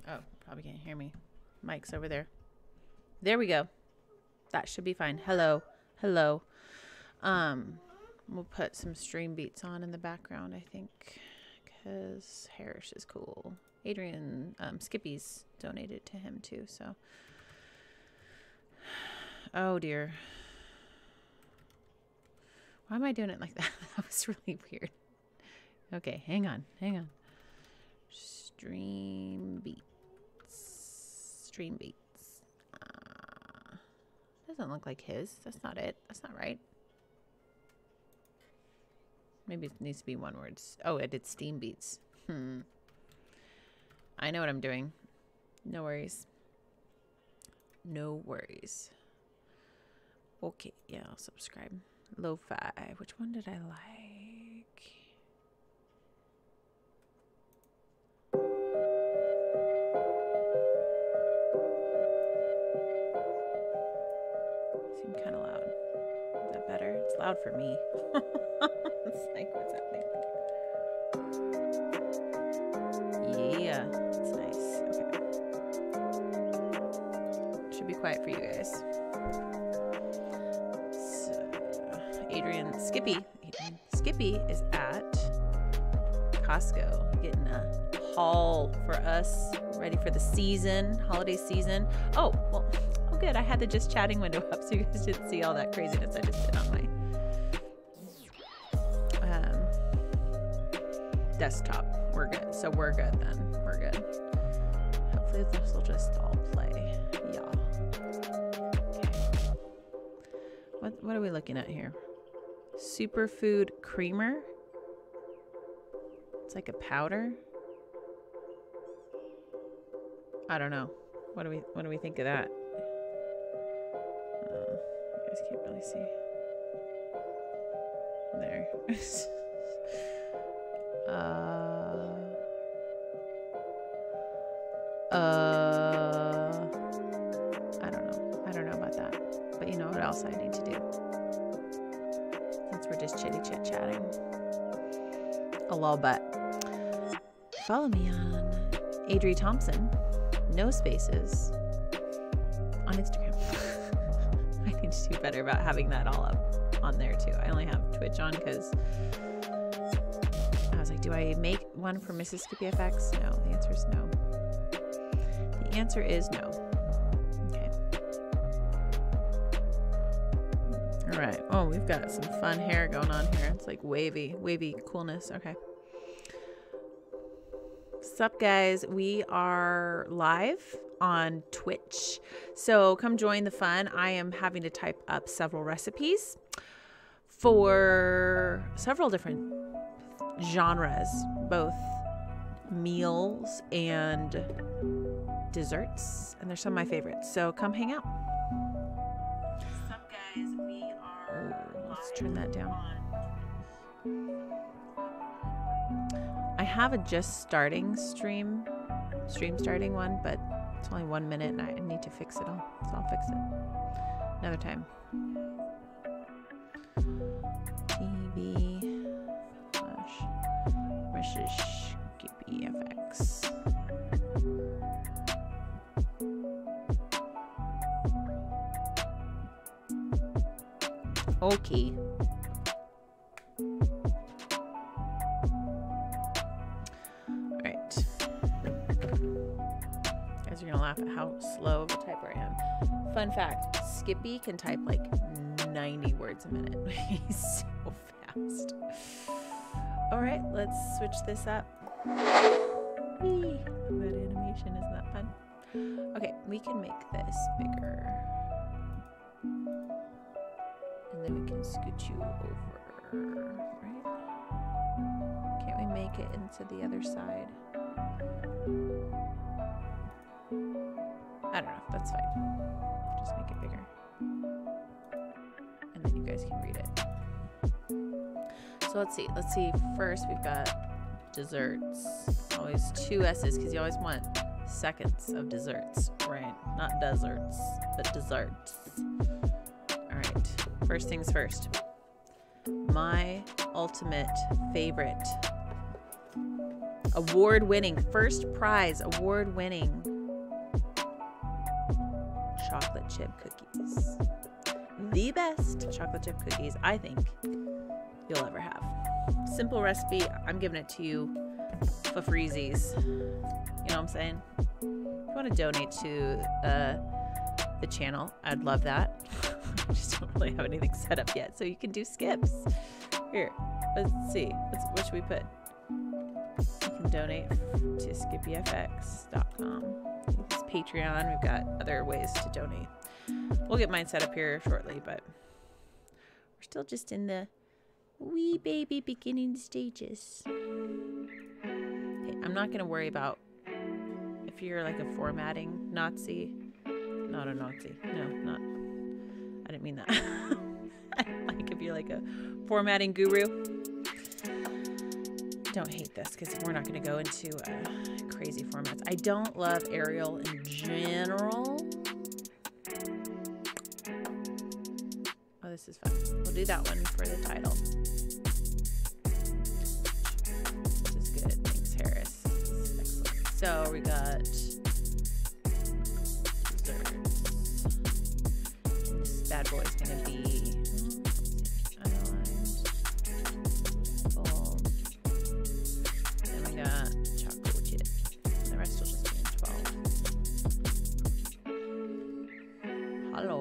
Oh, probably can't hear me. Mic's over there. There we go. That should be fine. Hello. Hello. We'll put some stream beats on in the background, I think, because Harris is cool. Adrian, Skippy's donated to him too, so. Oh dear. Why am I doing it like that? That was really weird. Okay, hang on, hang on. Stream beats. Stream beats. Doesn't look like his. That's not it. That's not right. Maybe it needs to be one word. Oh, I did Steam Beats. I know what I'm doing. No worries. No worries. Okay, yeah, I'll subscribe. Lo-fi. Which one did I like? Seem kind of loud. Is that better? It's loud for me. It's like, what's happening? Yeah, it's nice. Okay. Should be quiet for you guys. So, Skippy is at Costco getting a haul for us, ready for the season, holiday season. Oh, well, oh good. I had the just chatting window up so you guys didn't see all that craziness I just did on my desktop. We're good. So we're good then. We're good. Hopefully this will just all play. Yeah. Okay. What are we looking at here? Superfood creamer. It's like a powder. I don't know. What do we think of that? You guys can't really see. There. I don't know about that. But you know what else I need to do? Since we're just chitty-chatting. A little bit. Follow me on Adri Thompson, no spaces, on Instagram. I need to do better about having that all up on there too. I only have Twitch on because I was like, do I make one for Mississippi FX? No, the answer is no. The answer is no. Okay. All right. Oh, we've got some fun hair going on here. It's like wavy coolness. Okay. What's up, guys? We are live on Twitch, so come join the fun. I am having to type up several recipes for several different genres, both meals and desserts, and they're some of my favorites, so come hang out. What's up, guys? We are let's turn that down. I have a just starting stream starting one, but it's only 1 minute and I need to fix it all, so I'll fix it another time. TV / Mississippi FX. Okay. You're gonna laugh at how slow of a typer I am. Fun fact, Skippy can type like 90 words a minute. He's so fast. All right, let's switch this up. Whee! That animation, isn't that fun? Okay, we can make this bigger. And then we can scoot you over, right? Can't we make it into the other side? I don't know. That's fine. Just make it bigger. And then you guys can read it. So let's see. Let's see. First, we've got desserts. Always 2 S's because you always want seconds of desserts, right? Not deserts, but desserts. All right. First things first. My ultimate favorite Award-winning, first prize, award-winning chocolate chip cookies. The best chocolate chip cookies I think you'll ever have. Simple recipe. I'm giving it to you for freezies. You know what I'm saying? If you want to donate to the channel, I'd love that. I just don't really have anything set up yet, so you can do skips. Here, let's see. What should we put? You can donate to skippyfx.com. It's Patreon. We've got other ways to donate. We'll get mine set up here shortly, but we're still just in the wee baby beginning stages. Okay, I'm not going to worry about if you're like a formatting Nazi. Not a Nazi. No, not. I didn't mean that. Like if you're like a formatting guru. Don't hate this because we're not going to go into crazy formats. I don't love Arial in general. Oh, this is fun. We'll do that one for the title. This is good. Thanks, Harris. This is excellent. So we got desserts. And this bad boy is going to be chocolate chip. The rest will just be in 12. Hello.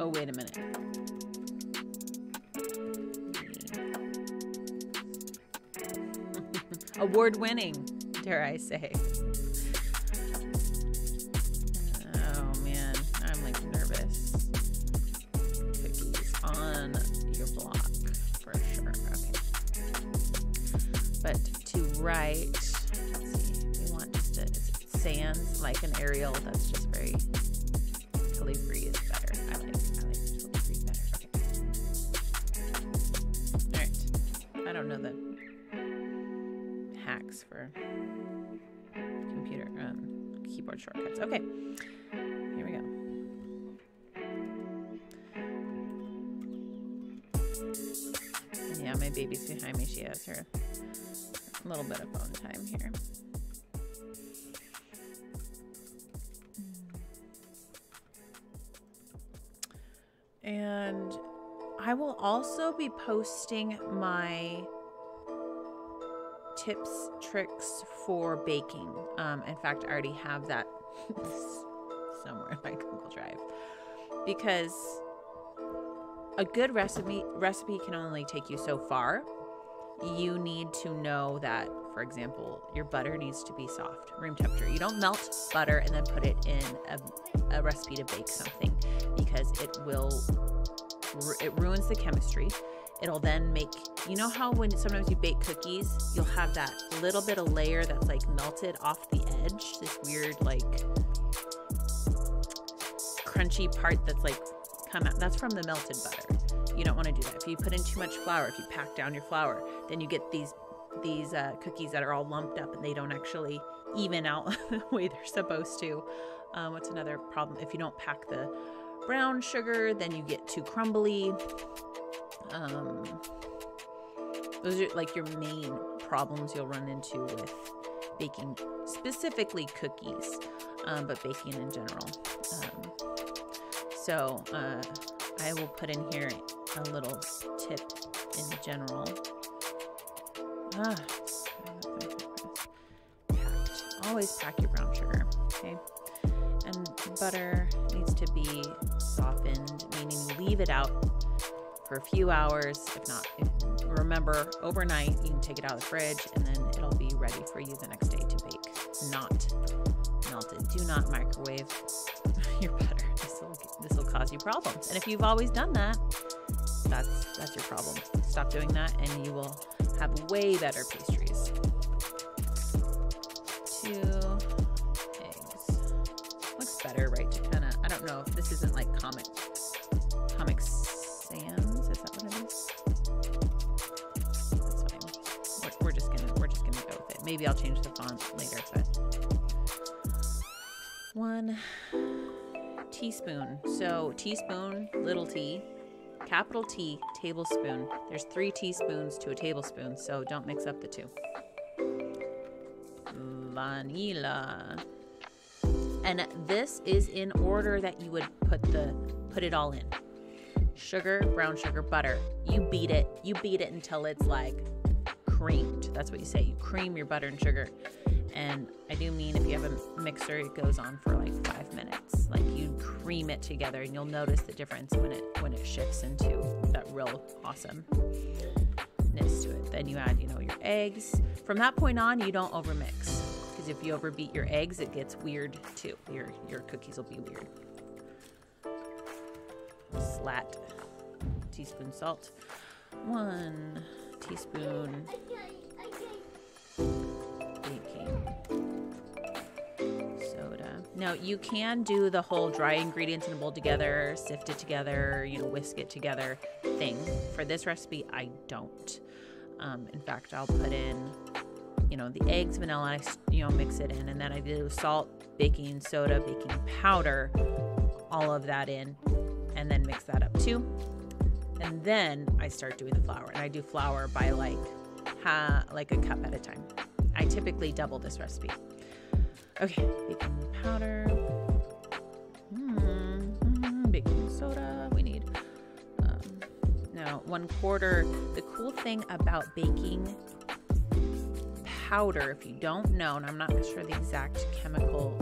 Oh, wait a minute. Award-winning, dare I say. Oh man, I'm like nervous. Cookies on your block for sure. Okay. But to write, let's see, we want just a sans like an Arial. That's just very calligraphy is better. I like calligraphy better. Okay. All right. I don't know the hacks for computer keyboard shortcuts. Okay, here we go. And yeah, my baby's behind me. She has her little bit of phone time here. And I will also be posting my tips, tricks for baking. In fact, I already have that somewhere in my Google Drive, because a good recipe can only take you so far. You need to know that, for example, your butter needs to be soft, room temperature. You don't melt butter and then put it in a recipe to bake something, because it ruins the chemistry. It'll then make, you know how when sometimes you bake cookies, you'll have that little bit of layer that's like melted off the edge, this weird like crunchy part that's like come out. That's from the melted butter. You don't want to do that. If you put in too much flour, if you pack down your flour, then you get these cookies that are all lumped up and they don't actually even out the way they're supposed to. What's another problem? If you don't pack the brown sugar, then you get too crumbly. Those are like your main problems you'll run into with baking, specifically cookies, but baking in general. So I will put in here a little tip in general. Always pack your brown sugar, okay? And butter needs to be softened, meaning you leave it out for a few hours. If not, remember, overnight, you can take it out of the fridge and then it'll be ready for you the next day to bake. Not melted. Do not microwave your butter. This will cause you problems. And if you've always done that, that's your problem. Stop doing that and you will have way better pastries. 2 eggs. Looks better, right? To kind of, I don't know if this isn't like Comic Sans. Is that what it is? That's fine. We're just gonna go with it. Maybe maybe I'll change the font later, but 1 teaspoon. So teaspoon, little t, capital T, tablespoon. There's 3 teaspoons to a tablespoon, so don't mix up the 2. Vanilla. And this is in order that you would put it all in. Sugar, brown sugar, butter. You beat it until it's like creamed. That's what you say. You cream your butter and sugar. And I do mean if you have a mixer, it goes on for like 5 minutes. Like you cream it together, and you'll notice the difference when it shifts into that real awesomeness to it. Then you add, your eggs. From that point on, you don't overmix, because if you overbeat your eggs, it gets weird too. Your cookies will be weird. Slat teaspoon salt, 1 teaspoon baking soda. Now you can do the whole dry ingredients in a bowl together, sift it together, whisk it together thing. For this recipe, I don't. In fact, I'll put in, the eggs, vanilla, mix it in, and then I do salt, baking soda, baking powder, all of that in, and then mix that up too. And then I start doing the flour, and I do flour by like a cup at a time. I typically double this recipe. Okay, baking powder, baking soda. We need now 1/4. The cool thing about baking powder, if you don't know, and I'm not sure the exact chemical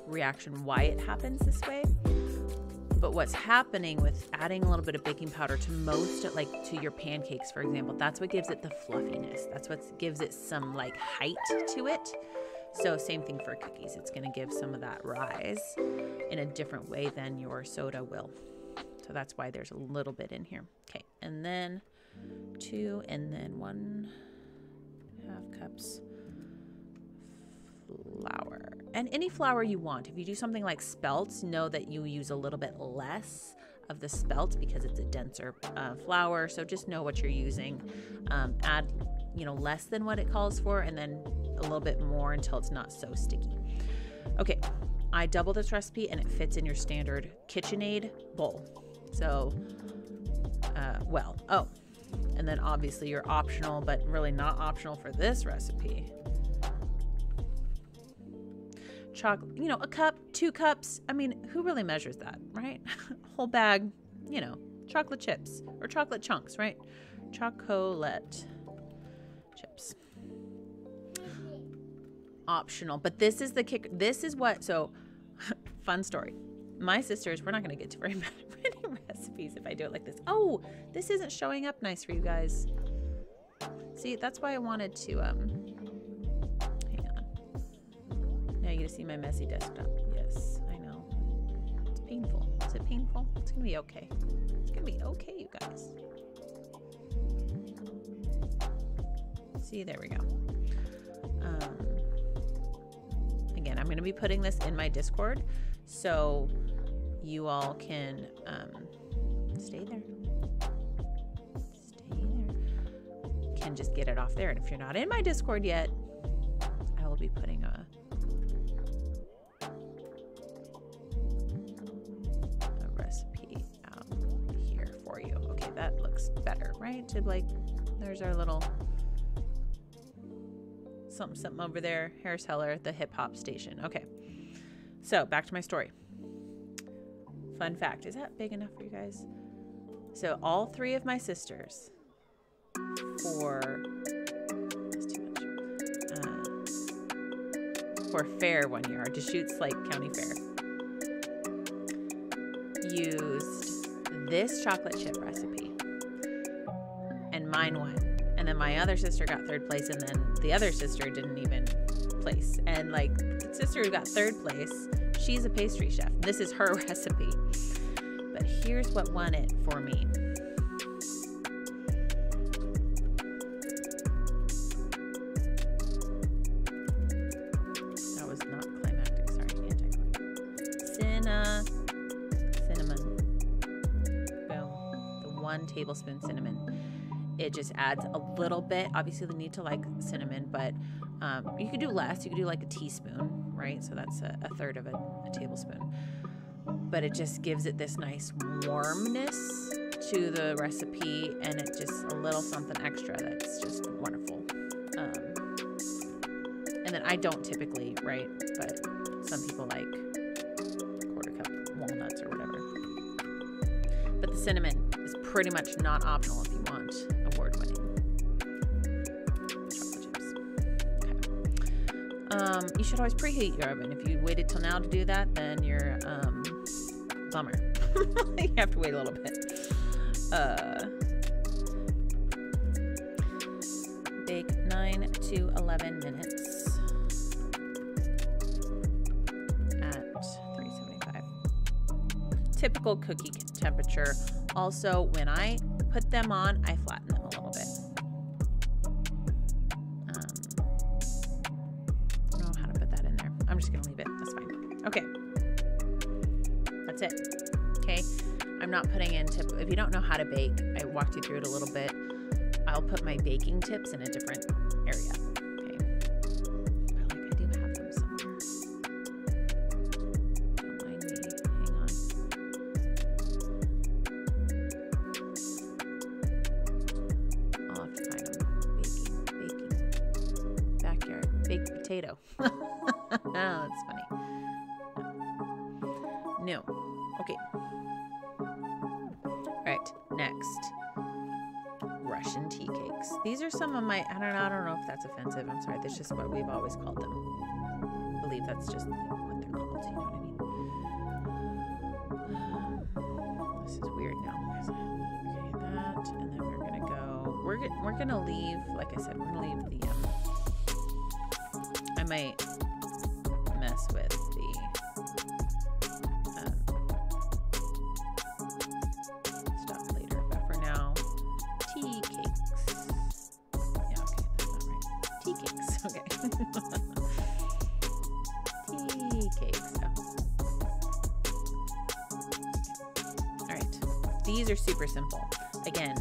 reaction why it happens this way, but what's happening with adding a little bit of baking powder to to your pancakes, for example, that's what gives it the fluffiness. That's what gives it some like height to it. So same thing for cookies. It's going to give some of that rise in a different way than your soda will. So that's why there's a little bit in here. Okay, and then 2, and then 1.5 cups flour. And any flour you want. If you do something like spelt, know that you use a little bit less of the spelt because it's a denser flour. So just know what you're using. Add, less than what it calls for, and then a little bit more until it's not so sticky. Okay, I double this recipe, and it fits in your standard KitchenAid bowl. So, and then obviously your optional, but really not optional for this recipe, chocolate, a cup, 2 cups. I mean, who really measures that, right? Whole bag, chocolate chips or chocolate chunks, right? Chocolate chips. Optional, but this is the kicker. This is what, so fun story. My sisters, we're not going to get to very many recipes if I do it like this. Oh, this isn't showing up nice for you guys. See, that's why I wanted to, hang on. Now you get to see my messy desktop. Yes, I know. It's painful. Is it painful? It's going to be okay. It's going to be okay, you guys. See, there we go. Again, I'm going to be putting this in my Discord, so you all can stay there. Can just get it off there. And if you're not in my Discord yet, I will be putting a recipe out here for you. Okay, that looks better, right? To like, there's our little something over there. Harris Heller, the hip hop station. Okay, so back to my story. Fun fact, is that big enough for you guys? So all 3 of my sisters, that's too much, for fair one year, our Deschutes Lake County Fair, used this chocolate chip recipe, and mine won. And then my other sister got 3rd place, and then the other sister didn't even place. And like the sister who got 3rd place, she's a pastry chef. This is her recipe. But here's what won it for me. That was not climactic, sorry, anticlimactic. Cinnamon. Boom. The 1 tablespoon cinnamon. It just adds a little bit. Obviously, you need to like cinnamon, but You could do less. You could do like a teaspoon, right? So that's a third of a tablespoon. But it just gives it this nice warmness to the recipe, and it just a little something extra that's just wonderful. And then I don't typically, right? But some people like quarter cup walnuts or whatever. But the cinnamon is pretty much not optional if you want award-winning chocolate chips. Okay. You should always preheat your oven. If you waited till now to do that, then you're bummer. You have to wait a little bit. Bake 9 to 11 minutes at 375. Typical cookie temperature. Also, when I put them on, I flatten them a little bit. I don't know how to put that in there. I'm just gonna leave it. That's fine. Okay. That's it. Okay. I'm not putting in tip. If you don't know how to bake, I walked you through it a little bit. I'll put my baking tips in a different area. Okay. I do have them somewhere. Don't mind me. Hang on. I'll have to find them. Baking. Backyard. Baked potato. Oh, that's funny. No. Okay. Right, next, Russian tea cakes. These are some of my, I don't know if that's offensive. I'm sorry, that's just what we've always called them. I believe that's just what they're called, you know what I mean? This is weird now. Okay, that, and then we're gonna go, we're gonna leave, like I said, we're gonna leave the, I might mess with the, tea cakes. All right, these are super simple. Again,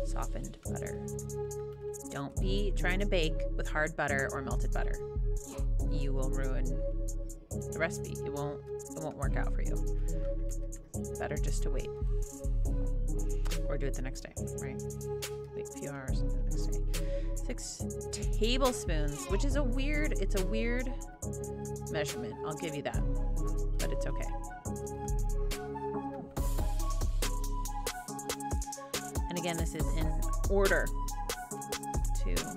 softened butter. Don't be trying to bake with hard butter or melted butter. You will ruin the recipe. It won't work out for you. Better just to wait, or do it the next day, right? Wait a few hours and the next day. 6 tablespoons, which is it's a weird measurement. I'll give you that, but it's okay. And again, this is in order to flour.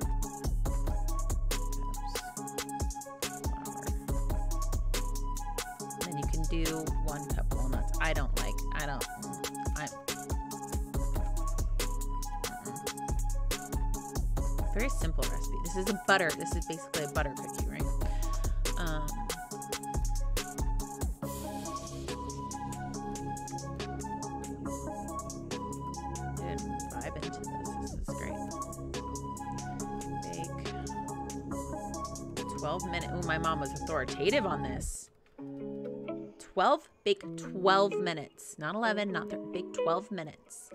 And then you can do 1 cup walnuts. Very simple recipe. This is a butter. This is basically a butter cookie, right? Good vibe into this. This is great. Bake 12 minutes. Ooh, my mom was authoritative on this. Bake 12 minutes. Not 11, not 30. Bake 12 minutes.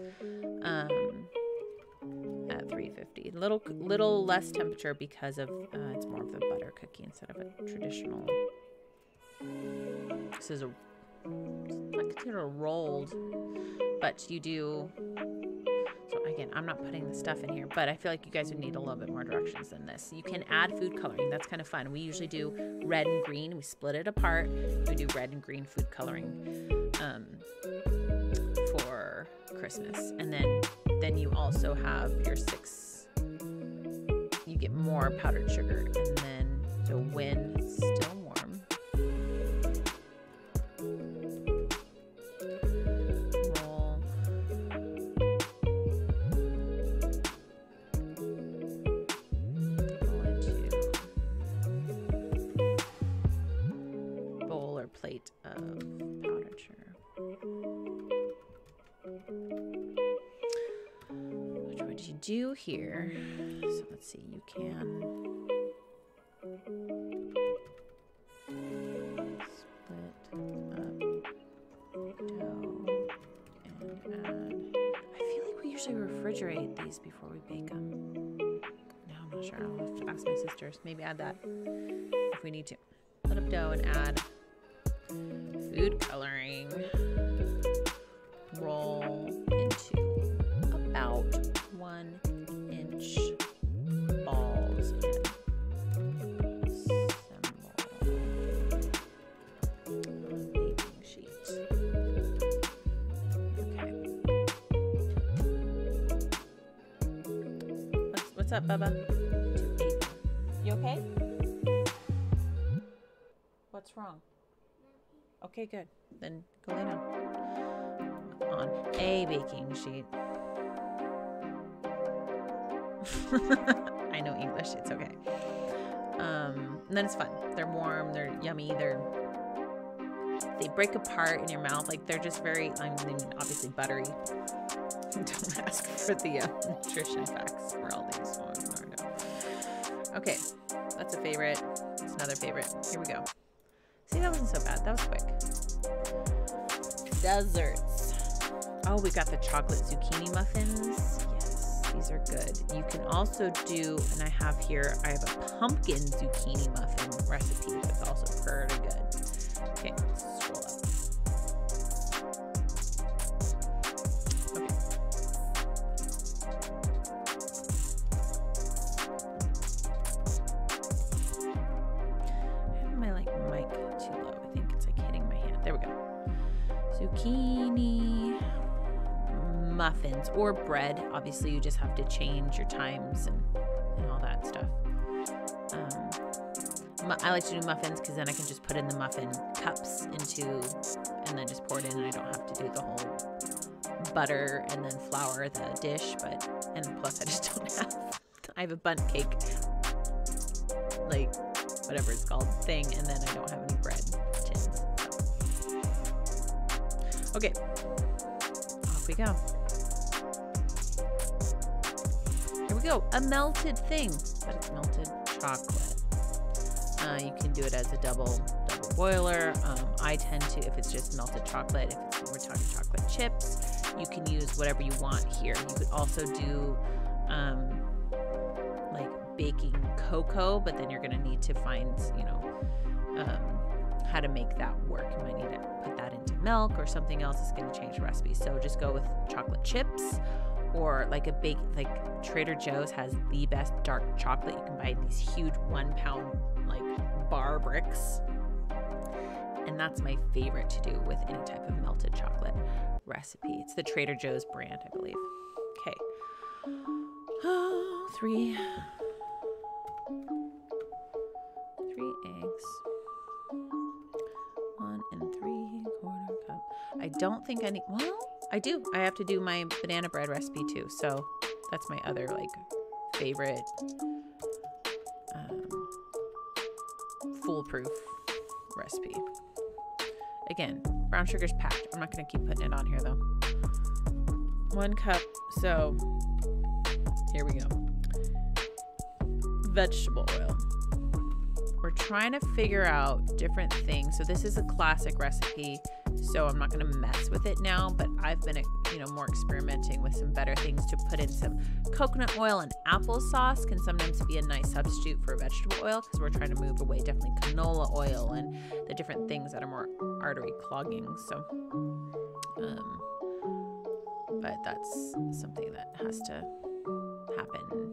At 350. Little less temperature because of it's more of the butter cookie instead of a traditional. This is not considered rolled, but you do. So again, I'm not putting the stuff in here, but I feel like you guys would need a little bit more directions than this. You can add food coloring. That's kind of fun. We usually do red and green. We split it apart. We do red and green food coloring for Christmas, and then you also have your 6. You get more powdered sugar, and then so when it's still warm, roll. Into bowl or plate of powdered sugar. Which would you do here? So let's see, you can split up dough and add. I feel like we usually refrigerate these before we bake them. No, I'm not sure sure. I'll have to ask my sisters. Maybe add that if we need to. Split up dough and add food coloring. Roll into about 1-inch balls and assemble on baking sheet. Okay. What's up, Bubba? You okay? What's wrong? Okay, good. Then go lay down. On a baking sheet. I know English, it's okay. And then it's fun. They're warm, they're yummy, they break apart in your mouth. Like they're just very, I mean, obviously buttery. Don't ask for the nutrition facts for all these. Oh, no. Okay, that's a favorite. It's another favorite. Here we go. See, that wasn't so bad. That was quick. Desserts. Oh, we got the chocolate zucchini muffins. Yes, these are good. You can also do, and I have a pumpkin zucchini muffin recipe that's also pretty good. Okay, scroll up. Okay. I have my mic too low. I think it's like hitting my hand. There we go. Zucchini muffins or bread. Obviously, you just have to change your times and all that stuff. I like to do muffins because then I can just put in the muffin cups and then just pour it in, and I don't have to do the whole butter and then flour the dish. And plus, I just don't have. I have a bundt cake, like whatever it's called, thing, and then I don't have any bread tins. So. Okay, off we go. Here we go. A melted thing, but it's melted chocolate. You can do it as a double boiler. I tend to, if it's just melted chocolate, if we're talking chocolate chips, you can use whatever you want here. You could also do like baking cocoa, but then you're going to need to find, how to make that work. You might need to put that into milk or something else is going to change the recipe. So just go with chocolate chips, or like Trader Joe's has the best dark chocolate. You can buy these huge 1 pound bar bricks, and that's my favorite to do with any type of melted chocolate recipe. It's the Trader Joe's brand, I believe. Okay. 3 eggs, 1 3/4 cup. I don't think I need, well, I do. I have to do my banana bread recipe too, so that's my other favorite foolproof recipe. Again, brown sugar's packed. I'm not going to keep putting it on here though. 1 cup. So here we go. Vegetable oil. We're trying to figure out different things. So this is a classic recipe, so I'm not going to mess with it now, but I've been, more experimenting with some better things to put in. Some coconut oil and applesauce can sometimes be a nice substitute for vegetable oil, because we're trying to move away, definitely canola oil and the different things that are more artery clogging. So, but that's something that has to happen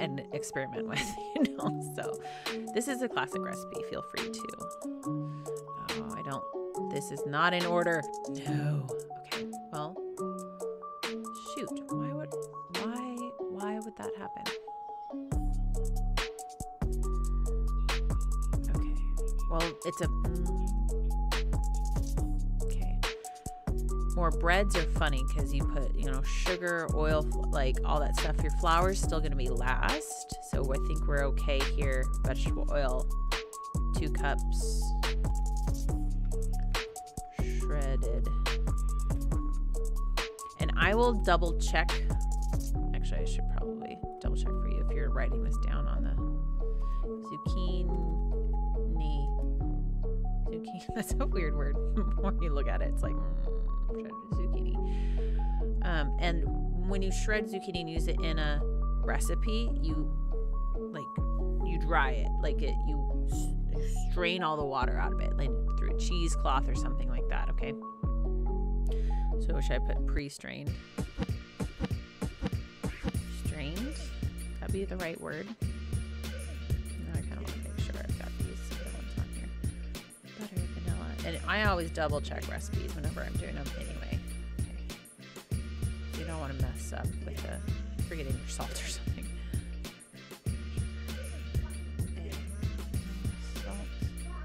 and experiment with, so this is a classic recipe. Feel free to, this is not in order. No. Okay. Well, shoot. Why would that happen? Okay. Well, it's okay. More breads are funny because you put, sugar, oil, all that stuff. Your flour is still going to be last. So I think we're okay here. Vegetable oil, 2 cups. Shredded. And I will double check. Actually, I should probably double check for you if you're writing this down on the zucchini. That's a weird word. The more you look at it, it's like shredded zucchini. And when you shred zucchini and use it in a recipe, you dry it, like you strain all the water out of it, like through a cheesecloth or something like that. Okay. So should I put pre-strained? Strained? That'd be the right word. Now I kind of want to make sure I've got these other ones on here. Butter, vanilla, and I always double check recipes whenever I'm doing them anyway. Okay. You don't want to mess up with forgetting your salt or something. And salt,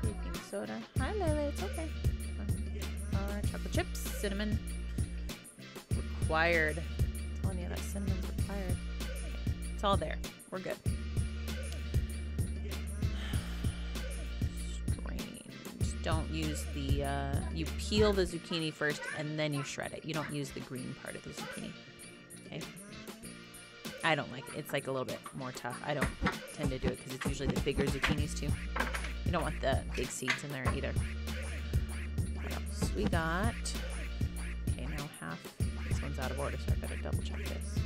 baking soda. Hi Lily, it's okay. Chocolate chips, cinnamon. Required. I'm telling you that cinnamon's required. Okay. It's all there. We're good. Strange. Don't use the, you peel the zucchini first and then you shred it. You don't use the green part of the zucchini. Okay. I don't like it. It's like a little bit more tough. I don't tend to do it because it's usually the bigger zucchinis too. You don't want the big seeds in there either. What else we got? Okay, now half. This one's out of order, so I better double check this.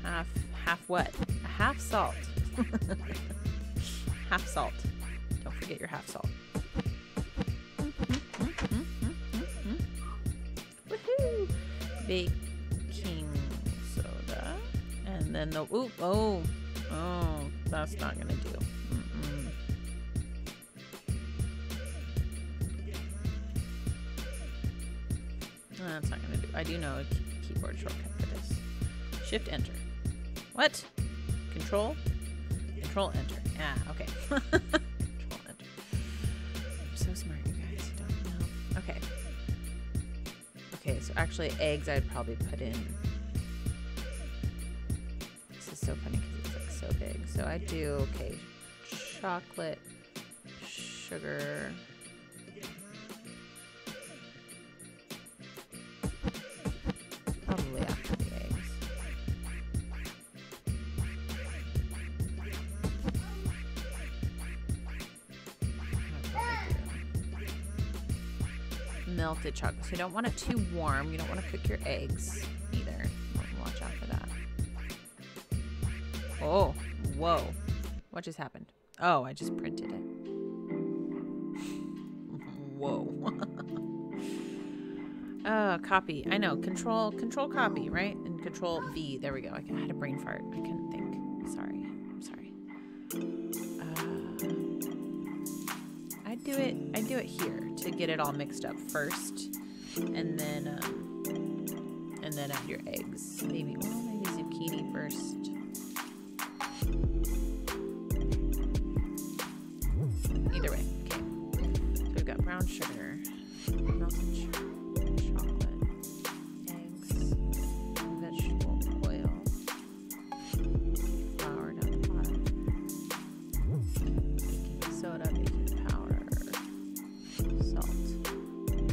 Half what? A half salt. Half salt. Don't forget your half salt. Woohoo! Baking soda. And then the, ooh, oh, that's not gonna do. That's not gonna do. I do know a keyboard shortcut for this. Shift enter. What? Control enter. Yeah, okay. Control enter. I'm so smart, you guys. You don't know. Okay. Okay, so actually eggs I'd probably put in. This is so funny because it's like so big. So I do, okay, chocolate, sugar. Probably after the eggs. Melted chocolate. So you don't want it too warm. You don't want to cook your eggs either. Watch out for that. Oh, whoa. What just happened? Oh, I just printed it. Whoa. Copy. I know. Control copy, right? And control V. There we go. I had a brain fart. I couldn't think. Sorry. I'm sorry. I do it here to get it all mixed up first, and then add your eggs. Maybe zucchini first. Either way. Okay. So we've got brown sugar, melted chocolate, eggs, vegetable oil, flour down the bottom, baking soda, baking powder, salt,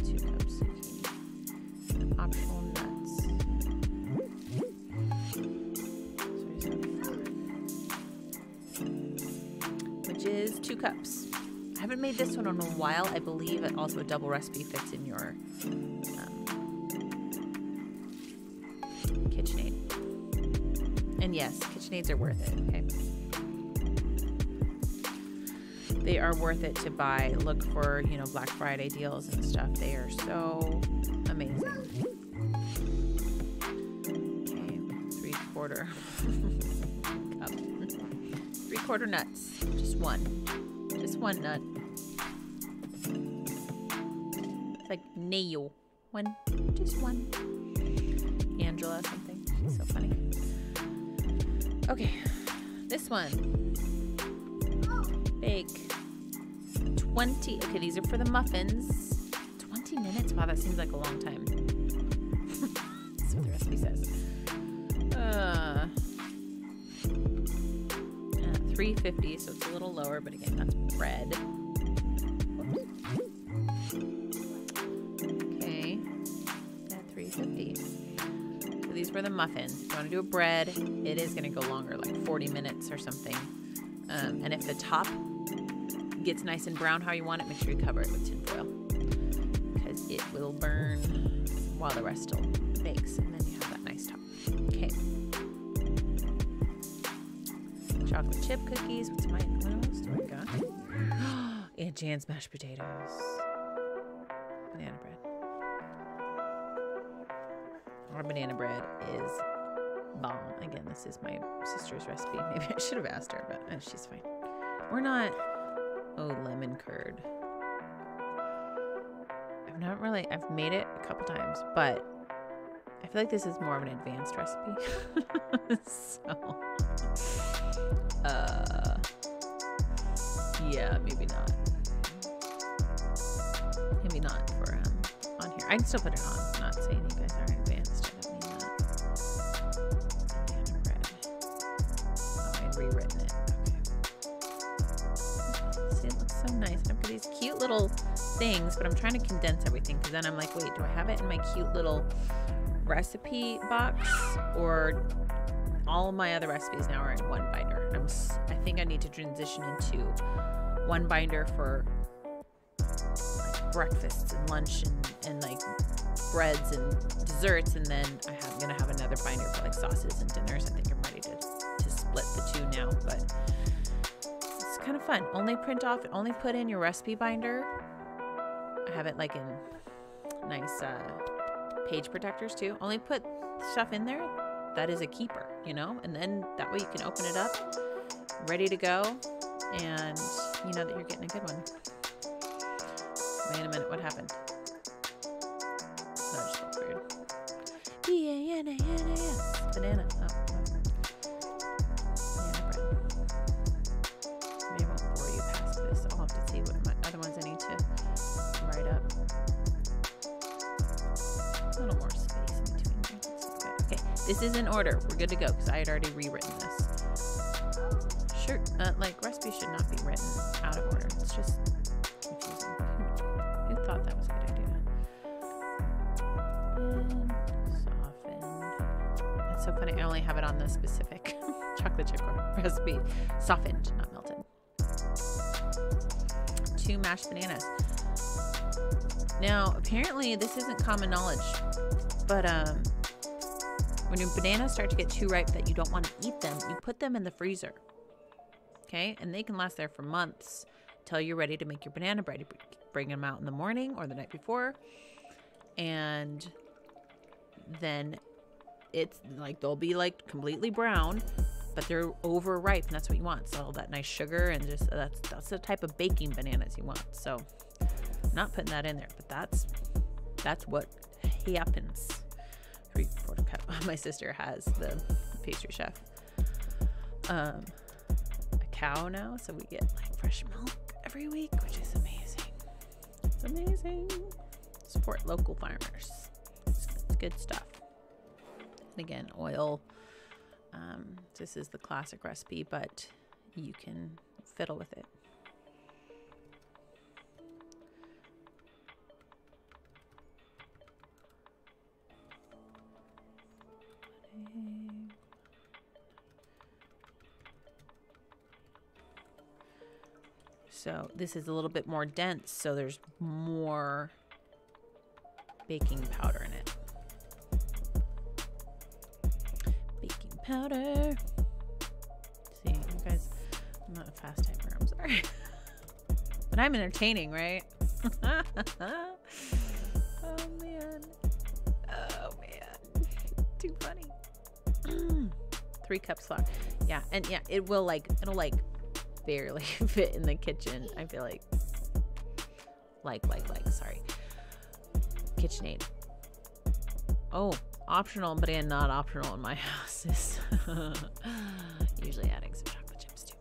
2 cups zucchini, optional nuts. Which is 2 cups. I haven't made this one in a while. I believe it also a double recipe fits in your KitchenAid. And yes, KitchenAids are worth it, okay? They are worth it to buy. Look for, Black Friday deals and stuff. They are so amazing. Okay, 3/4 cup. 3/4 nuts. Just one nut. It's like nail. Just one. Angela something. She's so funny. Okay, this one. Bake 20. Okay, these are for the muffins. 20 minutes? Wow, that seems like a long time. That's what the recipe says. 350, so it's a little lower, but again, that's bread. Okay, at 350. So these were the muffins. If you want to do a bread, it is going to go longer, like 40 minutes or something. And if the top gets nice and brown how you want it, make sure you cover it with tin foil, because it will burn while the rest still bakes, and then you have that nice top. Okay. Chocolate chip cookies. What else do I got? Aunt Jan's mashed potatoes. Banana bread. Our banana bread is bomb. Again, this is my sister's recipe. Maybe I should have asked her, but she's fine. We're not... Oh, lemon curd. I've made it a couple times, but I feel like this is more of an advanced recipe. So, yeah, maybe not. Maybe not for on here. I can still put it on. I'm not saying you guys aren't advanced. I don't mean that. Banana bread. Oh, I'd rewritten it. Okay. See, it looks so nice. I've got these cute little things, but I'm trying to condense everything because then I'm like, wait, do I have it in my cute little recipe box, or all of my other recipes now are in one binder? I think I need to transition into one binder for like breakfasts and lunch and like breads and desserts, and then I'm gonna have another binder for like sauces and dinners. I think I'm ready to split the two now, but it's kind of fun. Only print off, only put in your recipe binder. I have it like in nice page protectors too. Only put stuff in there that is a keeper, you know, and then that way you can open it up, ready to go, and you know that you're getting a good one. Wait a minute, what happened? That just looked weird. Banana. Oh. Banana bread. Maybe I won't bore you past this. I'll have to see what my other ones I need to write up. A little more space in between here. Okay, this is in order. We're good to go because I had already rewritten this. Sure, like recipes should not be written out of order. It's just confusing. Who thought that was a good idea? And softened. That's so funny. I only have it on the specific chocolate chip recipe. Softened, not melted. 2 mashed bananas. Now, apparently this isn't common knowledge, but when your bananas start to get too ripe that you don't want to eat them, you put them in the freezer. Okay? And they can last there for months until you're ready to make your banana bread. You bring them out in the morning or the night before, and then it's like they'll be like completely brown, but they're overripe, and that's what you want. So all that nice sugar, and just that's the type of baking bananas you want. So not putting that in there, but that's what happens. 3/4 cup. My sister has, the pastry chef, a cow now, so we get like fresh milk every week, which is amazing. It's amazing. Support local farmers. It's good stuff. And again, oil. This is the classic recipe, but you can fiddle with it. So this is a little bit more dense, so there's more baking powder in it. Baking powder. See, you guys, I'm not a fast typer, I'm sorry. But I'm entertaining, right? Oh man. Oh man. Too funny. 3 cups flour. Yeah, and yeah, it'll like barely fit in the kitchen. I feel like sorry. KitchenAid. Oh, optional, but again, not optional in my house is usually adding some chocolate chips too.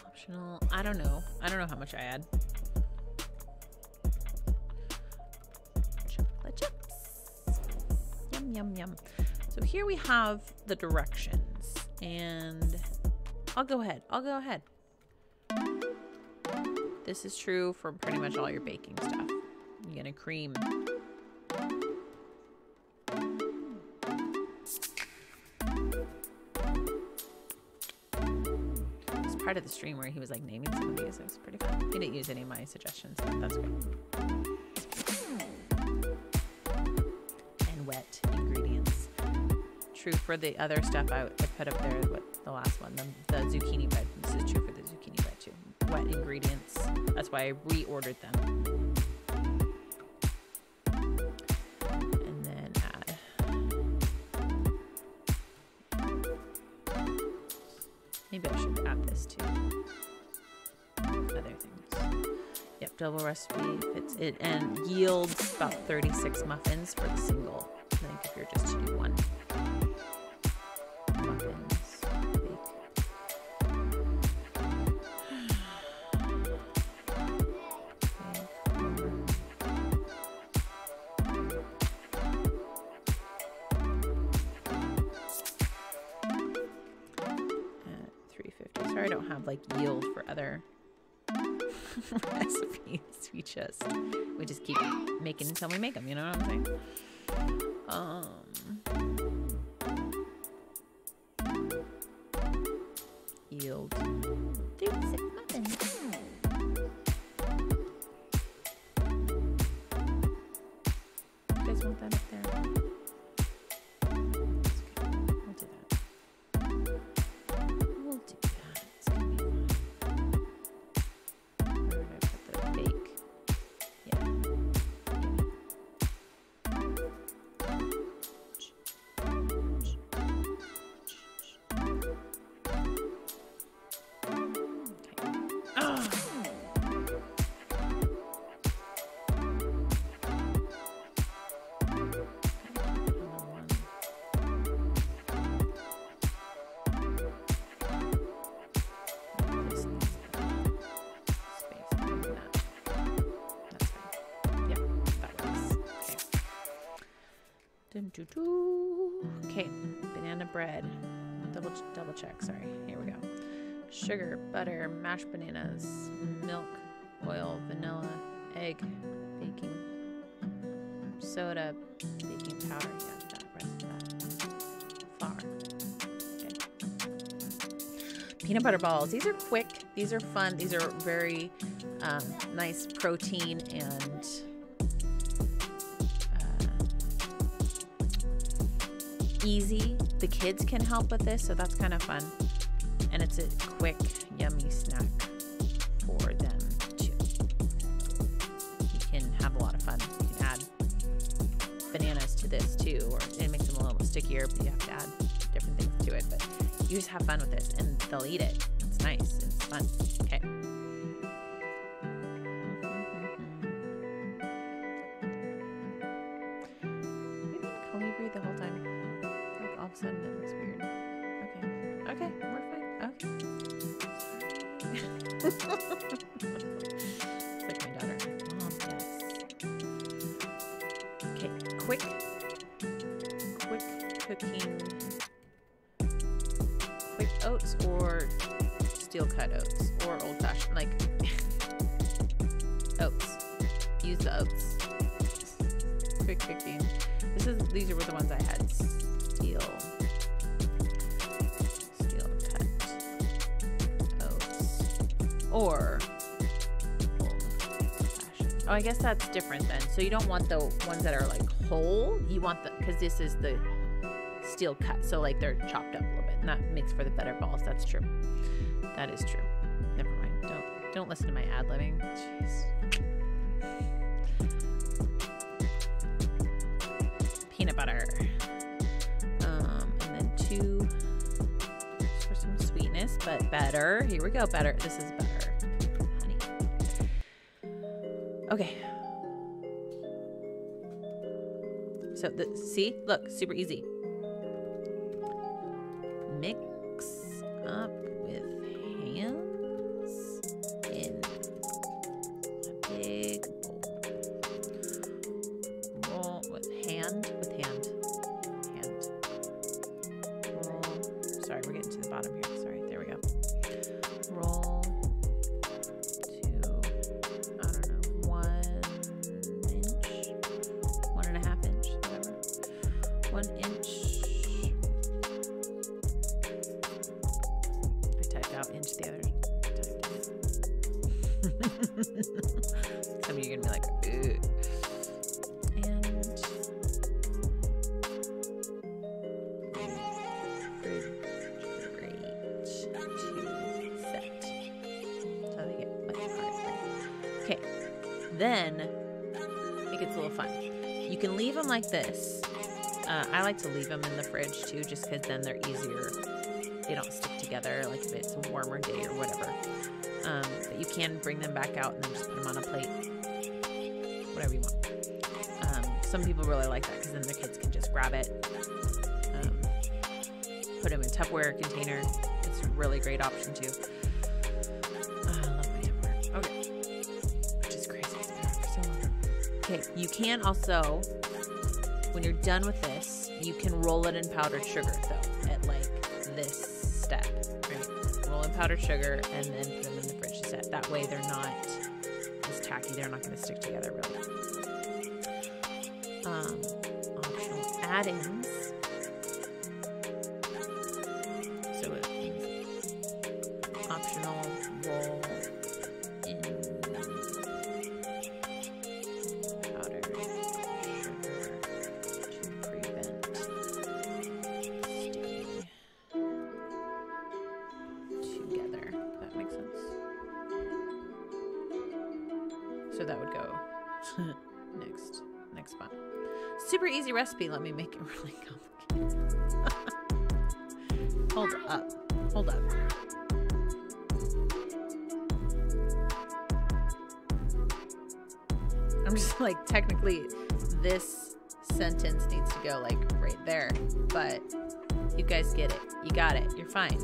Optional. I don't know how much I add. Chocolate chips. Yum, yum, yum. So here we have the directions, and I'll go ahead. This is true for pretty much all your baking stuff. You're gonna cream. It's part of the stream where he was like naming some of these. It was pretty fun. He didn't use any of my suggestions, but that's great. And wet ingredients. true for the other stuff I put up there. What the last one, the zucchini bread. This is true for the zucchini bread too. Wet ingredients. That's why I reordered them. And then add. Maybe I should add this too. Other things. Yep, double recipe fits it and yields about 36 muffins for the single. I think if you're just to do one. Muffins, bake. At 350. Sorry, I don't have like yield for other recipes. We just keep making until we make them, you know what I'm saying? Yield 36 muffins. You guys want that up there? That's okay. We'll do that. We'll do that. It's gonna be fun. Where did I put the bake? Yeah. Okay, banana bread. Double check. Sorry. Here we go. Sugar, butter, mashed bananas, milk, oil, vanilla, egg, baking soda, baking powder. Yeah, that rest of that. Flour. Okay. Peanut butter balls. These are quick. These are fun. These are very nice protein and easy. The kids can help with this, so that's kind of fun. And it's a quick, yummy snack for them too. You can have a lot of fun. You can add bananas to this too, or it makes them a little stickier, but you have to add different things to it. But you just have fun with this, and they'll eat it. It's nice. It's fun. Okay. We've been Calibri the whole time. All of a sudden it looks weird. Okay, we're fine. Okay. It's like my daughter. Mom, yes. Okay, quick cooking. Quick oats or steel cut oats or old fashioned, like oats. Use the oats. Quick cooking. These were the ones I had. Steel cut oats or old fashioned. Oh, I guess that's different then. So you don't want the ones that are like whole. You want the, because this is the steel cut, so like they're chopped up a little bit, and that makes for the better balls. That's true. That is true. Never mind. Don't listen to my ad-libbing. Jeez. Peanut butter. For some sweetness, but better. Here we go. Better. This is better. Honey. Okay. So see, look, super easy. Mix up with hands in a big bowl. Roll with hand. Sorry, we're getting to the bottom here. Sorry, there we go. Roll to, I don't know, 1 inch, 1.5 inch, whatever. 1 inch. I typed out inch the other. Some of you are gonna be like, ugh. And Okay, then it gets a little fun. You can leave them like this. I like to leave them in the fridge too, just because then they're easier. They don't stick together, like if it's a warmer day or whatever. But you can bring them back out and then just put them on a plate. Whatever you want. Some people really like that because then their kids can just grab it. Put them in a Tupperware container. It's a really great option too. I love my Tupperware. Okay. Which is crazy. It's been around for so long. Okay, you can also, when you're done with this, you can roll it in powdered sugar though, at like this step. Right? Roll in powdered sugar and then put them in the fridge to set. That way they're not as tacky. They're not going to stick together really. Optional add-ins. So optional roll in powdered sugar to prevent sticking together. That makes sense. So that would go next spot. Super easy recipe. Let me make it really complicated. Hold up. Hold up. I'm just like, technically this sentence needs to go like right there, but you guys get it. You got it. You're fine.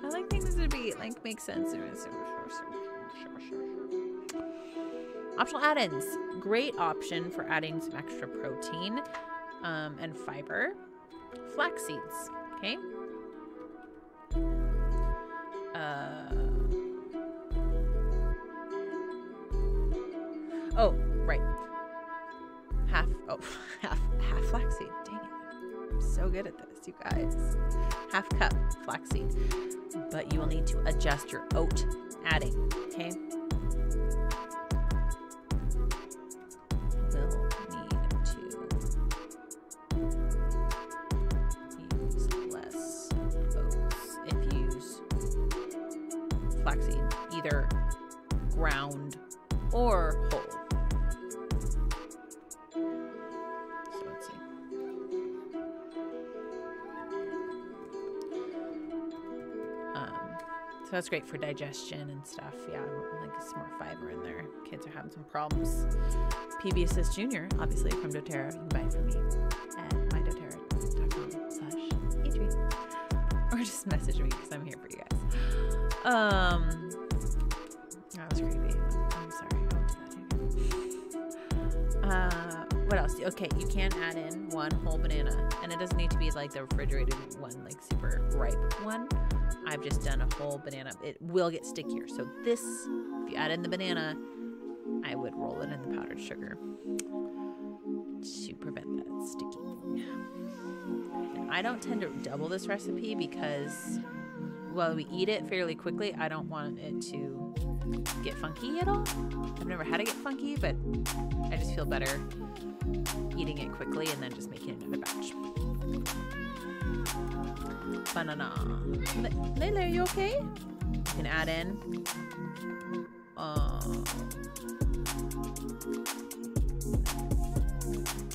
I like things to be like make sense. Optional add-ins. Great option for adding some extra protein and fiber. Flax seeds. Okay. Oh, right. Half flaxseed. Dang it. I'm so good at this, you guys. Half cup flaxseed. But you will need to adjust your oat adding, okay? Will need to use less oats if you use flaxseed, either ground or whole. So let's see. So that's great for digestion and stuff. Yeah, like some more fiber in there. Kids are having some problems. PB Assist Junior, obviously from doTERRA. You can buy it from me at mydoterra.com/eatery. Or just message me because I'm here for you guys. That was creepy. I'm sorry. I won't do that. What else? Okay, you can add in one whole banana, and it doesn't need to be like the refrigerated one, like super ripe one. I've just done a whole banana. It will get stickier. So this, if you add in the banana, I would roll it in the powdered sugar to prevent that sticking. And I don't tend to double this recipe because while we eat it fairly quickly, I don't want it to get funky at all. I've never had it get funky, but I just feel better eating it quickly and then just making another batch. Banana. Layla, are you okay? You can add in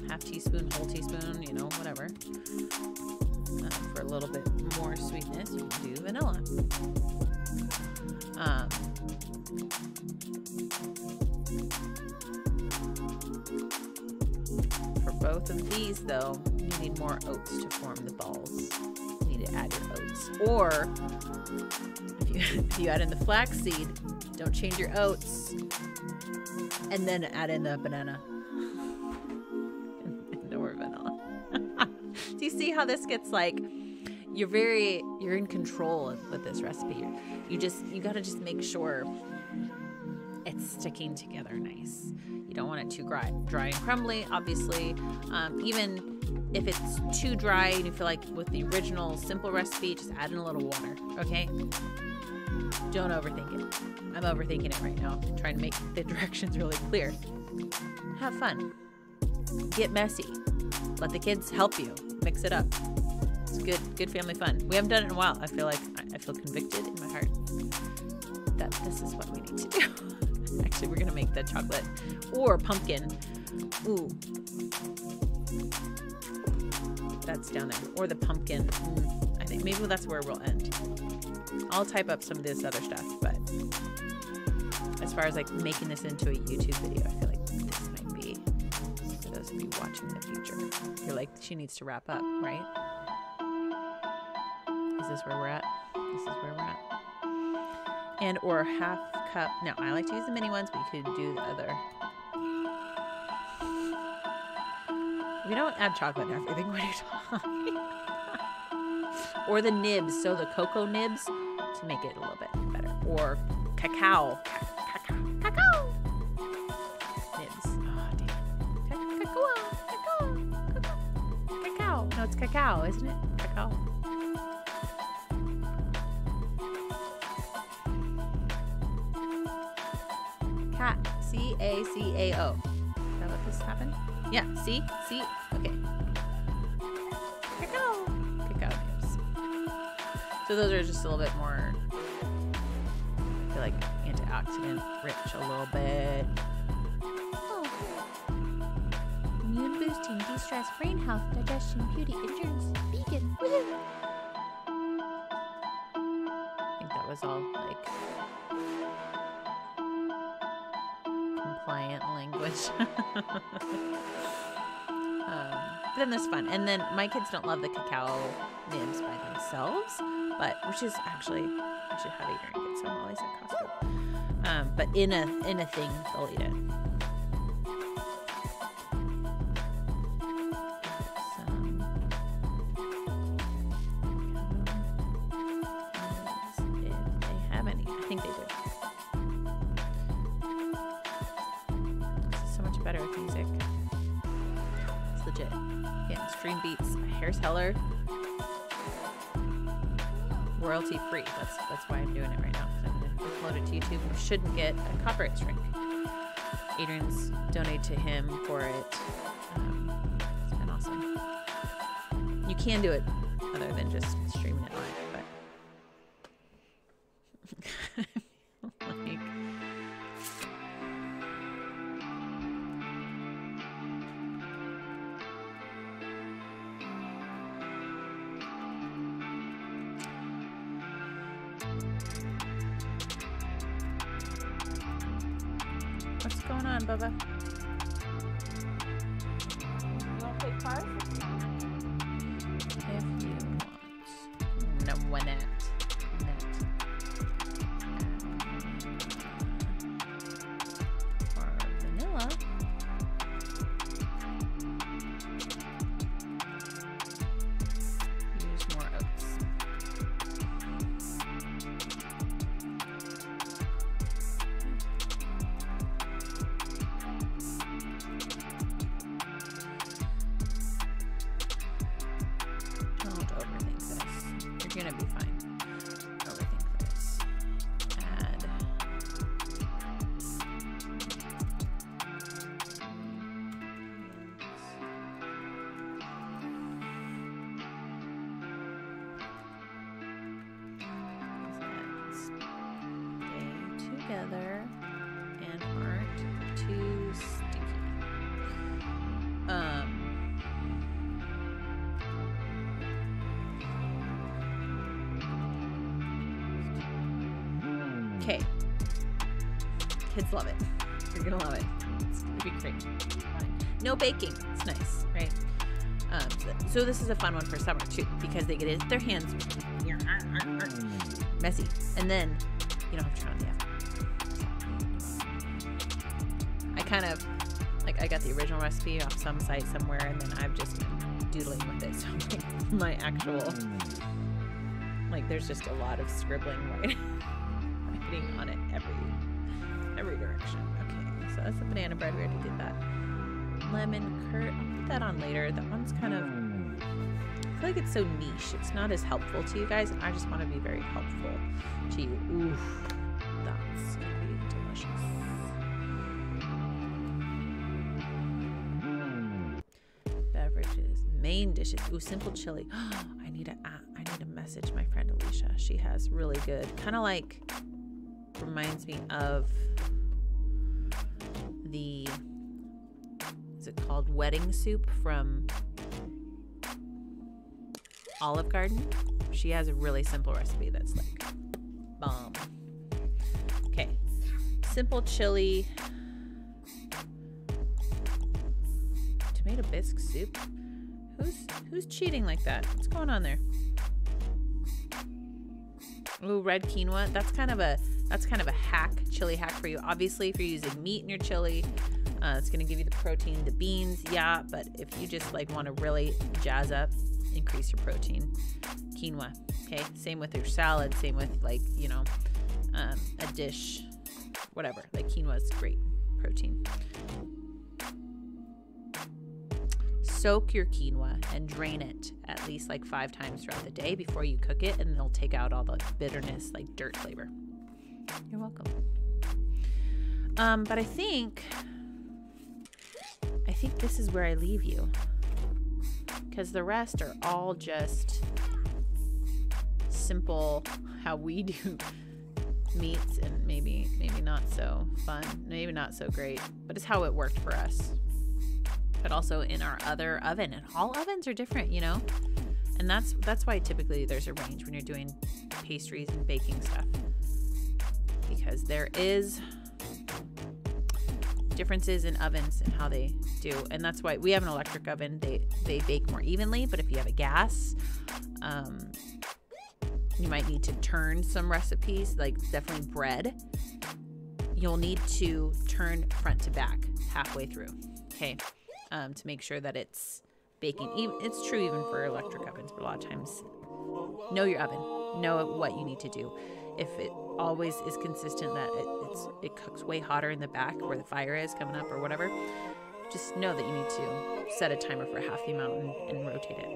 half teaspoon, whole teaspoon, you know, whatever. For a little bit more sweetness, you can do vanilla. For both of these, though, you need more oats to form the balls. You need to add your oats. Or, if you add in the flaxseed, don't change your oats. And then add in the banana. No more vanilla. Do you see how this gets like, you're in control with this recipe. You gotta just make sure it's sticking together nice. You don't want it too dry and crumbly, obviously. Even if it's too dry and you feel like with the original simple recipe, just add in a little water, okay? Don't overthink it. I'm overthinking it right now, trying to make the directions really clear. Have fun. Get messy. Let the kids help you. Mix it up. It's good family fun. We haven't done it in a while. I feel like I feel convicted in my heart that this is what we need to do. Actually, we're gonna make the chocolate or pumpkin. Ooh, that's down there. Or the pumpkin. I think maybe that's where we'll end. I'll type up some of this other stuff, but as far as like making this into a YouTube video, I feel like this might be for those of you watching in the future. You're like, she needs to wrap up, right? Is this where we're at? This is where we're at. And or half cup. Now, I like to use the mini ones, but you could do the other. We don't add chocolate to everything. What are you talking about? Or the nibs, so the cocoa nibs to make it a little bit better. Or cacao. Cacao. Nibs. Oh, damn. Cacao. No, it's cacao, isn't it? Cacao. Cat. C-A-C-A-O. Is that what this happened? Yeah, see? See? Okay. Cacao. Cacao nibs. So those are just a little bit more, I feel like, antioxidant rich a little bit. Oh. Immune boosting, de-stress, brain health, digestion, beauty, endurance, vegan. Woohoo! I think that was all like compliant language. But then there's fun. And then my kids don't love the cacao nibs by themselves, but which is actually, I should have Adrian get some while he's at Costco. But in a thing, they'll eat it. If they have any, I think they do. This is so much better with music. It's legit. Yeah, stream beats, Harris Heller, royalty free. That's why I'm doing it right now. So I'm gonna upload it to YouTube. We shouldn't get a copyright strike. Adrian's donated to him for it. It's been awesome. You can do it other than just streaming it live, but like, what's going on, Bubba? You want to play cards? If you want. No, one net. Or vanilla. Use more oats. Don't overthink this. You're gonna be fine. Overthink this. Add. Stay together and aren't too sticky. Okay. Kids love it. You're gonna love it. It's gonna be great. No baking. It's nice, right? So this is a fun one for summer too, because they get it, their hands messy, and then you don't have to turn on the oven. I kind of like, I got the original recipe off some site somewhere, and then I've just been doodling with it. So like, my actual, like, there's just a lot of scribbling writing on it every direction. Okay, so that's the banana bread. We already did that. Lemon curd. I'll put that on later. That one's kind of, I feel like it's so niche. It's not as helpful to you guys, and I just want to be very helpful to you. Oof, that's gonna be delicious. Beverages, main dishes. Ooh, simple chili. I need to message my friend Alicia. She has really good, kind of like, reminds me of the, is it called wedding soup from Olive Garden? She has a really simple recipe that's like bomb. Okay, simple chili tomato bisque soup. Who's cheating like that? What's going on there? Ooh, red quinoa. That's kind of a hack, chili hack for you. Obviously, if you're using meat in your chili, it's gonna give you the protein. The beans, yeah, but if you just like want to really jazz up, increase your protein, quinoa. Okay, same with your salad. Same with like, you know, a dish, whatever. Like quinoa is great protein. Soak your quinoa and drain it at least like 5 times throughout the day before you cook it, and they'll take out all the bitterness, like dirt flavor. You're welcome. But I think this is where I leave you, because the rest are all just simple, how we do meats, and maybe not so fun, maybe not so great, but it's how it worked for us. But also in our other oven, and all ovens are different, you know, and that's why typically there's a range when you're doing pastries and baking stuff, because there is differences in ovens and how they do. And that's why we have an electric oven. They bake more evenly, but if you have a gas, you might need to turn some recipes, like definitely bread. You'll need to turn front to back halfway through, okay, to make sure that it's baking. It's true even for electric ovens, but a lot of times, know your oven, know what you need to do. If it always is consistent that it cooks way hotter in the back where the fire is coming up or whatever, just know that you need to set a timer for half the amount and rotate it.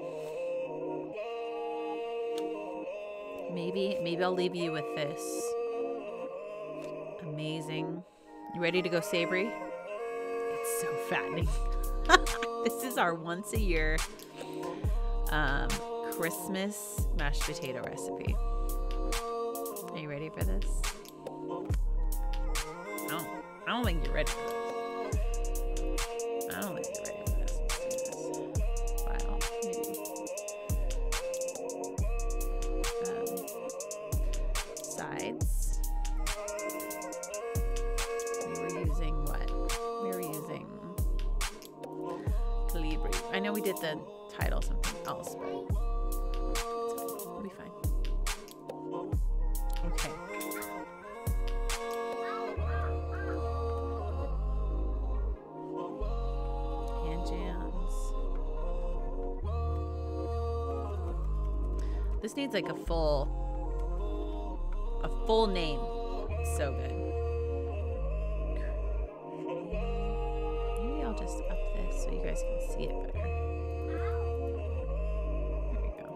Maybe I'll leave you with this amazing. You ready to go savory? It's so fattening. This is our once a year Christmas mashed potato recipe. Are you ready for this? I don't think you're ready for this. I don't think you're ready for this. Let's do this. File. Sides. We were using what? We were using Calibri. I know we did the title something else, but it's fine. It'll be fine. Okay. Hand jams. This needs like a full name. It's so good. Maybe I'll just up this so you guys can see it better. There we go.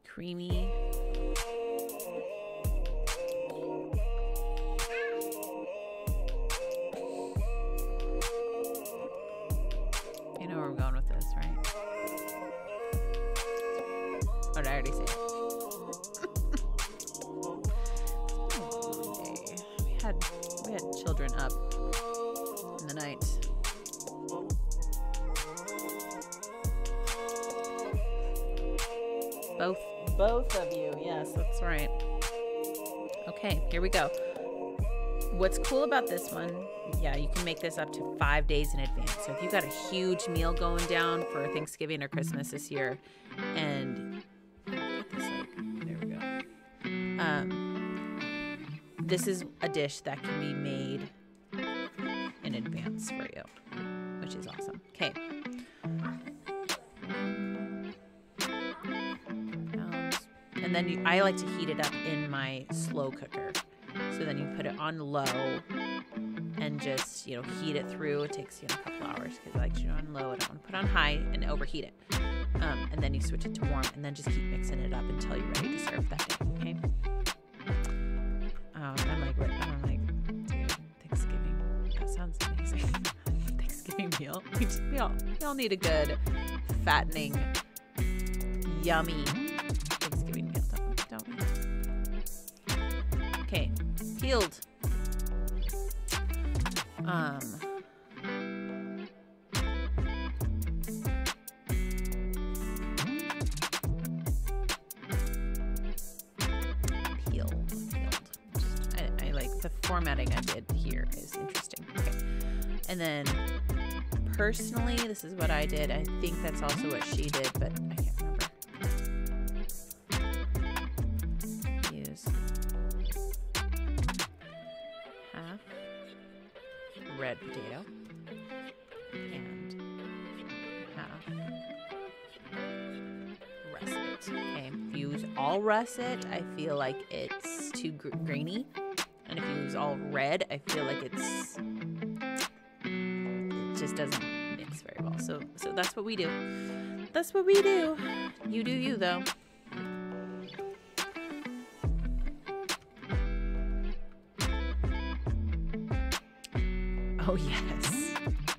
Creamy. You know where we're going with this, right? Or did I already say it? We had children up in the night. Both of you. Yes, that's right. Okay, here we go. What's cool about this one, yeah, you can make this up to 5 days in advance. So if you've got a huge meal going down for Thanksgiving or Christmas this year, and there we go. This is a dish that can be made in advance for you, which is awesome. Okay. And then I like to heat it up in my slow cooker. So then you put it on low and just, heat it through. It takes, a couple hours because I like to do it on low. I don't want to put it on high and overheat it. And then you switch it to warm and then just keep mixing it up until you're ready to serve that day, okay? I'm like, dude, Thanksgiving. That sounds amazing. Thanksgiving meal. meal. We all need a good, fattening, yummy Thanksgiving meal, don't we? Okay, peeled. I like the formatting I did here is interesting. Okay, and then personally, this is what I did. I think that's also what she did, but I can't remember. Use half red potato and half russet. Okay, if you use all russet, I feel like it's too grainy. And if you use all red, I feel like it just doesn't mix very well. So that's what we do. That's what we do. You do you, though. Oh yes.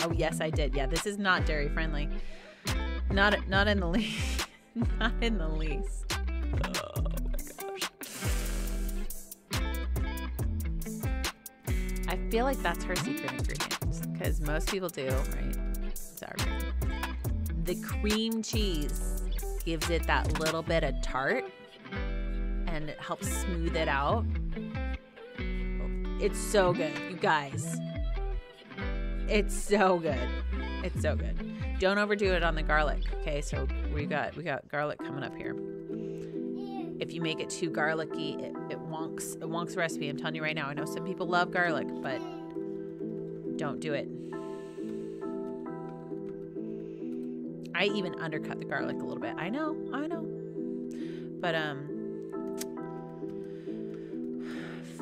Oh yes, I did. Yeah, this is not dairy friendly. Not in the least. Not in the least. Oh my gosh. I feel like that's her secret ingredient, because most people do, right? Sour cream. The cream cheese gives it that little bit of tart, and it helps smooth it out. It's so good, you guys. It's so good. It's so good. Don't overdo it on the garlic. Okay, so we got garlic coming up here. If you make it too garlicky, it wonks the recipe. I'm telling you right now. I know some people love garlic, but don't do it. I even undercut the garlic a little bit. I know. But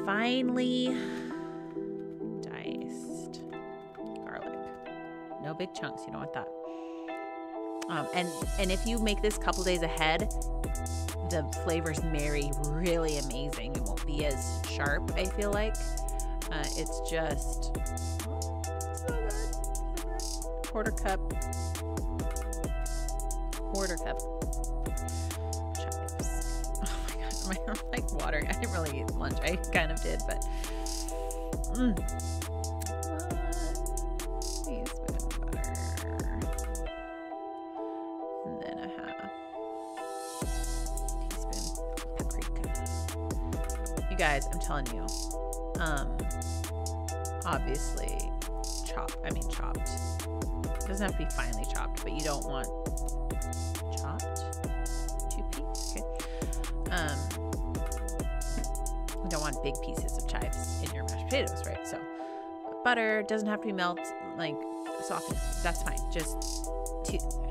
finely diced garlic. No big chunks. You don't want that. And if you make this a couple days ahead, the flavors marry really amazing. It won't be as sharp, I feel like. It's just so good. Quarter cup chives. Oh my god, I'm like watering. I didn't really eat lunch. I kind of did, but one teaspoon of butter. And then a half teaspoon paprika. You guys, I'm telling you, obviously chopped. It doesn't have to be finely chopped, but you don't want chopped. 2 pieces, okay. You don't want big pieces of chives in your mashed potatoes, right? So butter doesn't have to be melted, like softened. That's fine. Just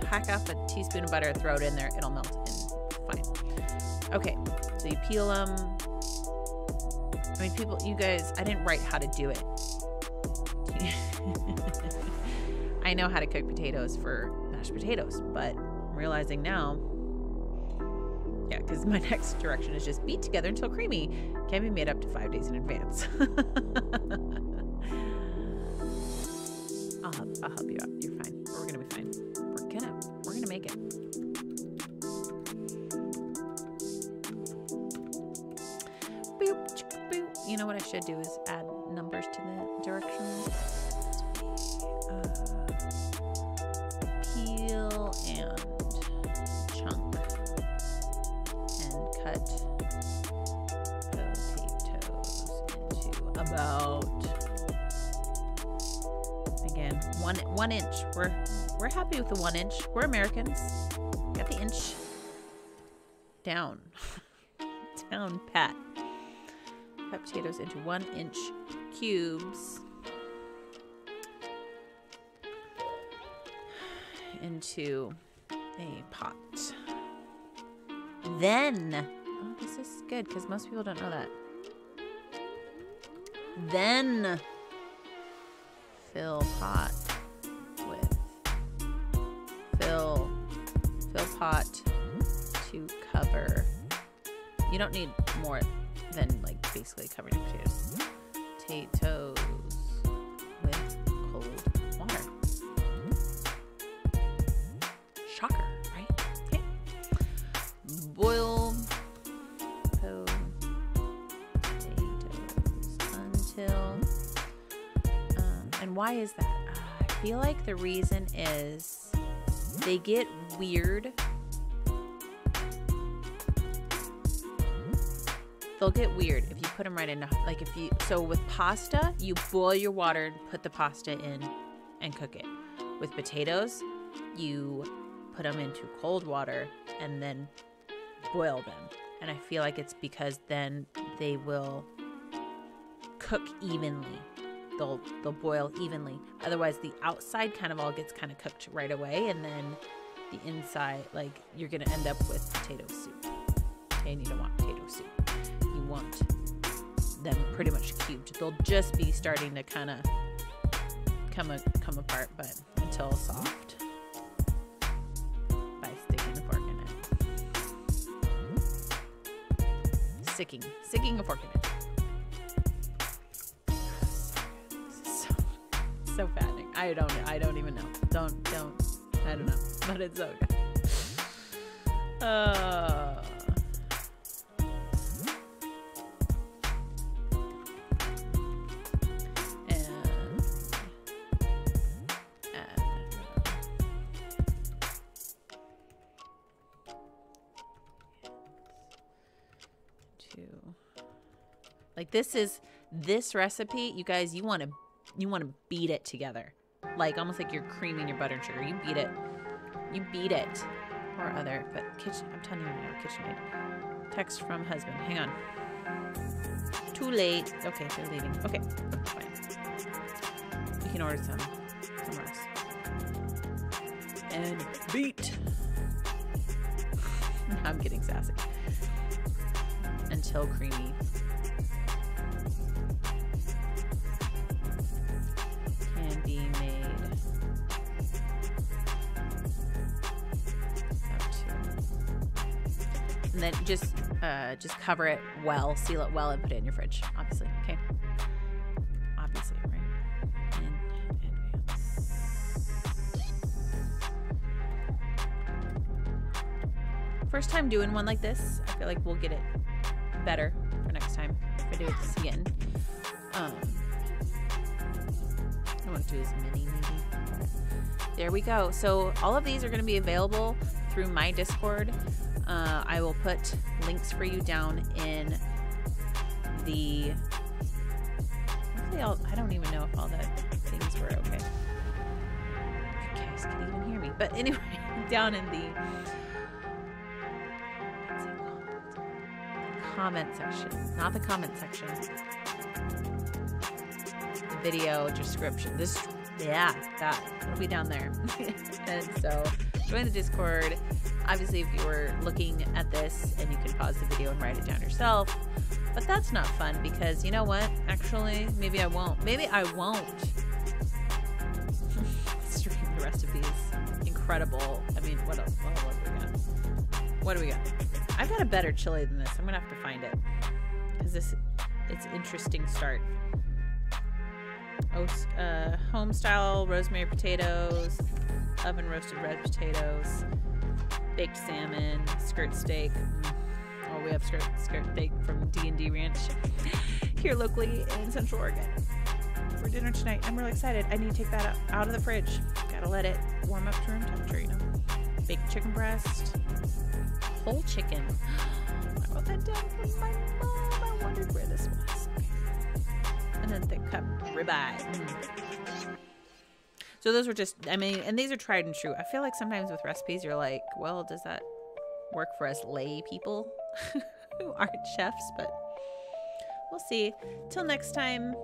hack off a teaspoon of butter, throw it in there, it'll melt and fine. Okay, so you peel them. I mean, you guys, I didn't write how to do it. I know how to cook potatoes for mashed potatoes, but I'm realizing now, yeah, because my next direction is just beat together until creamy. Can be made up to 5 days in advance. I'll help you out. You're fine. We're gonna be fine. We're gonna make it. Boop, boop. You know what I should do is add numbers to the directions. Peel and chunk and cut potatoes into about, again, one inch. We're happy with the 1 inch. We're Americans. Got the inch down. Down pat. Cut potatoes into 1 inch cubes. Into a pot. Then, oh, this is good because most people don't know that. Then fill pot with fill pot to cover. You don't need more than like basically covering your potatoes. Potatoes with cold water. why is that? I feel like the reason is they get weird. They'll get weird if you put them right in, like if you, so with pasta, you boil your water and put the pasta in and cook it. With potatoes, you put them into cold water and then boil them. And I feel like it's because then they will cook evenly. They'll boil evenly. Otherwise, the outside kind of all gets kind of cooked right away, and then the inside, like, you're gonna end up with potato soup. And you don't want potato soup. You want them pretty much cubed. They'll just be starting to kind of come apart, but until soft by sticking a fork in it. Sticking a fork in it. So fattening. I don't even know. I don't know. But it's so good. Like this recipe, you guys, you want to beat it together, like almost like you're creaming your butter and sugar. You beat it, or other. But kitchen, I'm telling you now, KitchenAid. Text from husband. Hang on. Too late. Okay, they're leaving. Okay, fine. You can order somewhere else. And beat. I'm getting sassy. Until creamy. Can be made up to. And then just cover it well, seal it well, and put it in your fridge. Obviously, okay. Obviously, right? In advance. First time doing one like this, I feel like we'll get it better for next time if I do this again. I want to do as many, maybe. There we go. So all of these are going to be available through my Discord. I will put links for you down in the. Hopefully I don't even know if all the things were okay. You guys can even hear me. But anyway, down in the. Comment section, not the comment section. The video description. That'll be down there. And so join the Discord. Obviously, if you were looking at this, and you can pause the video and write it down yourself. But that's not fun because you know what? Actually, maybe I won't. Stream the rest of these. Incredible. I mean, what else? Oh, what do we got? I've got a better chili than this. I'm gonna have to find it because it's interesting start. Home style rosemary potatoes, oven roasted red potatoes, baked salmon, skirt steak. Oh, we have skirt steak from D&D Ranch here locally in Central Oregon for dinner tonight. I'm really excited. I need to take that out of the fridge. Gotta let it warm up to room temperature, you know. Baked chicken breast. Whole chicken. I wrote that down from my mom. I wondered where this was. And then thick cut ribeye. So those were just, I mean, and these are tried and true. I feel like sometimes with recipes, you're like, well, does that work for us lay people who aren't chefs? But we'll see. Till next time.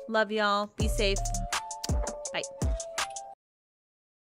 Love y'all. Be safe. Bye.